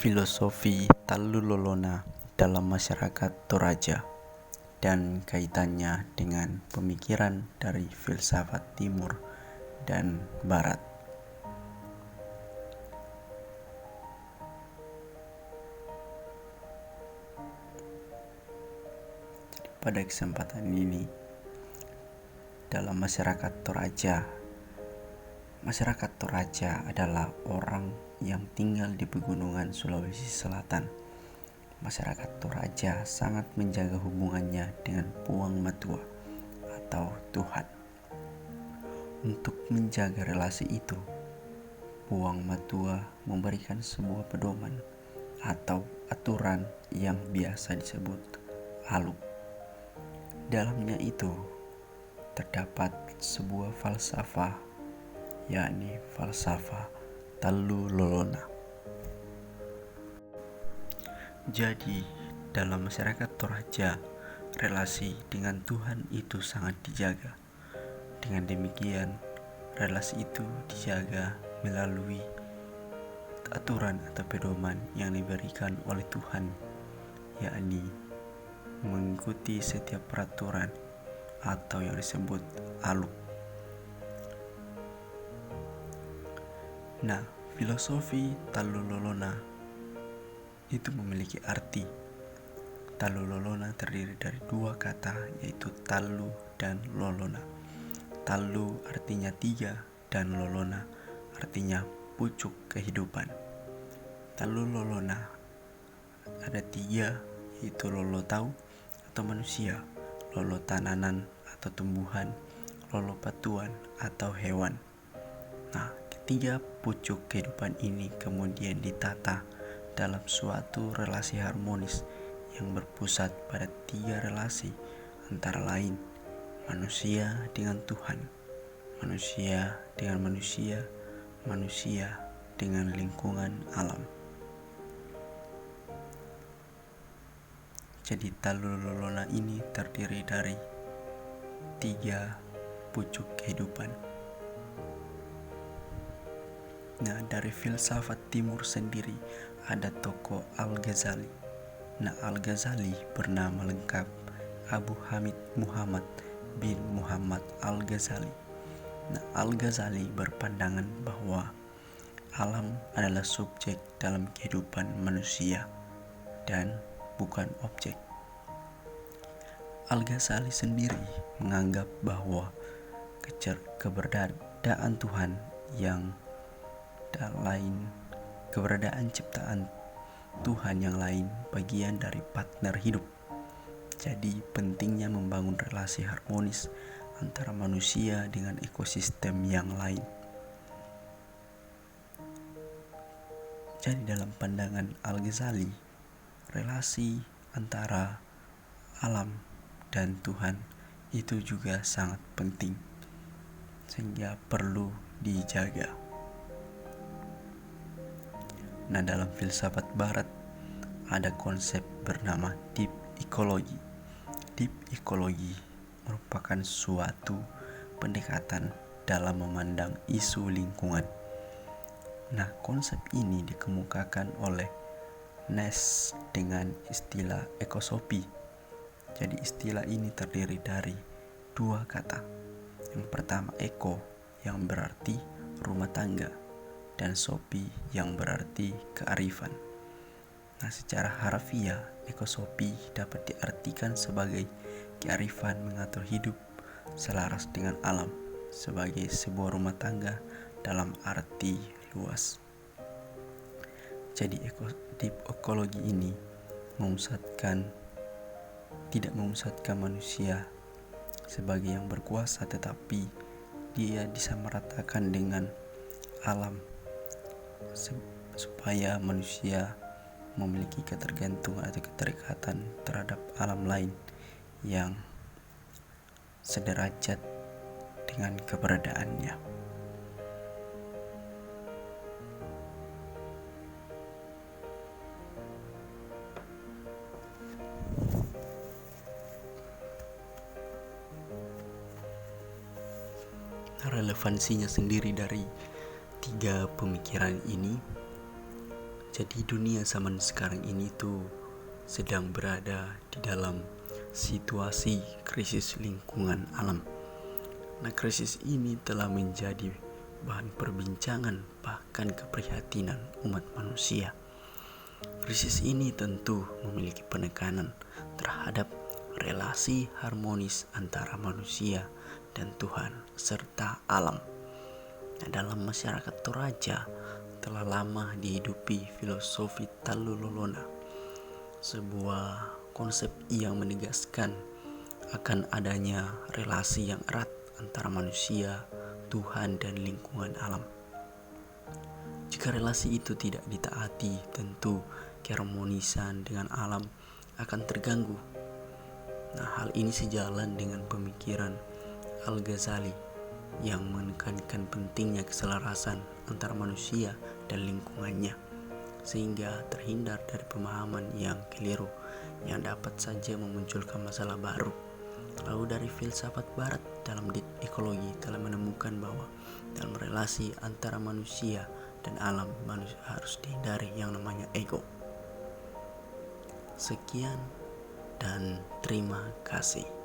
Filosofi Talulolona dalam masyarakat Toraja dan kaitannya dengan pemikiran dari filsafat Timur dan Barat. Pada kesempatan ini, dalam masyarakat Toraja adalah orang yang tinggal di pegunungan Sulawesi Selatan. Masyarakat Toraja sangat menjaga hubungannya dengan Puang Matua atau Tuhan. Untuk menjaga relasi itu, Puang Matua memberikan sebuah pedoman atau aturan yang biasa disebut aluk. Dalamnya itu terdapat sebuah falsafah, yakni falsafah Talulolona. Jadi, dalam masyarakat Toraja, relasi dengan Tuhan itu sangat dijaga. Dengan demikian, relasi itu dijaga melalui aturan atau pedoman yang diberikan oleh Tuhan, yakni mengikuti setiap peraturan atau yang disebut aluk. Nah, filosofi Talulolona itu memiliki arti. Talulolona terdiri dari dua kata, yaitu talu dan lolona. Talu artinya tiga dan lolona artinya pucuk kehidupan. Talulolona ada tiga, yaitu lolotau atau manusia, lolotananan atau tumbuhan, lolopatuan atau hewan. Nah, ketiga pucuk kehidupan ini kemudian ditata dalam suatu relasi harmonis yang berpusat pada tiga relasi, antara lain manusia dengan Tuhan, manusia dengan manusia, manusia dengan lingkungan alam. Jadi Talulolona ini terdiri dari tiga pucuk kehidupan. Nah, dari filsafat Timur sendiri ada tokoh Al-Ghazali. Nah, Al-Ghazali bernama lengkap Abu Hamid Muhammad bin Muhammad Al-Ghazali. Nah, Al-Ghazali berpandangan bahwa alam adalah subjek dalam kehidupan manusia dan bukan objek. Al-Ghazali sendiri menganggap bahwa keberadaan Tuhan yang lain, keberadaan ciptaan Tuhan yang lain bagian dari partner hidup. Jadi pentingnya membangun relasi harmonis antara manusia dengan ekosistem yang lain. Jadi dalam pandangan Al-Ghazali, relasi antara alam dan Tuhan itu juga sangat penting, sehingga perlu dijaga. Nah, dalam filsafat Barat ada konsep bernama deep ecology. Deep ecology merupakan suatu pendekatan dalam memandang isu lingkungan. Nah, konsep ini dikemukakan oleh Nash dengan istilah ekosopi. Jadi istilah ini terdiri dari dua kata. Yang pertama eko, yang berarti rumah tangga, dan sopi yang berarti kearifan. Nah, secara harfiah, ekosopi dapat diartikan sebagai kearifan mengatur hidup selaras dengan alam sebagai sebuah rumah tangga dalam arti luas. Jadi deep ekologi ini tidak memusatkan manusia sebagai yang berkuasa, tetapi dia disamaratakan dengan alam supaya manusia memiliki ketergantungan atau keterikatan terhadap alam lain yang sederajat dengan keberadaannya. Relevansinya sendiri dari tiga pemikiran ini, Jadi dunia zaman sekarang ini tuh sedang berada di dalam situasi krisis lingkungan alam. Nah, krisis ini telah menjadi bahan perbincangan bahkan keprihatinan umat manusia. Krisis ini tentu memiliki penekanan terhadap relasi harmonis antara manusia dan Tuhan serta alam. Nah, dalam masyarakat Toraja telah lama dihidupi filosofi Talulolona, sebuah konsep yang menegaskan akan adanya relasi yang erat antara manusia, Tuhan, dan lingkungan alam. Jika relasi itu tidak ditaati, tentu keharmonisan dengan alam akan terganggu. Nah, hal ini sejalan dengan pemikiran Al-Ghazali yang menekankan pentingnya keselarasan antara manusia dan lingkungannya, sehingga terhindar dari pemahaman yang keliru yang dapat saja memunculkan masalah baru. Lalu dari filsafat barat dalam ekologi telah menemukan bahwa dalam relasi antara manusia dan alam, manusia harus dihindari yang namanya ego. Sekian dan terima kasih.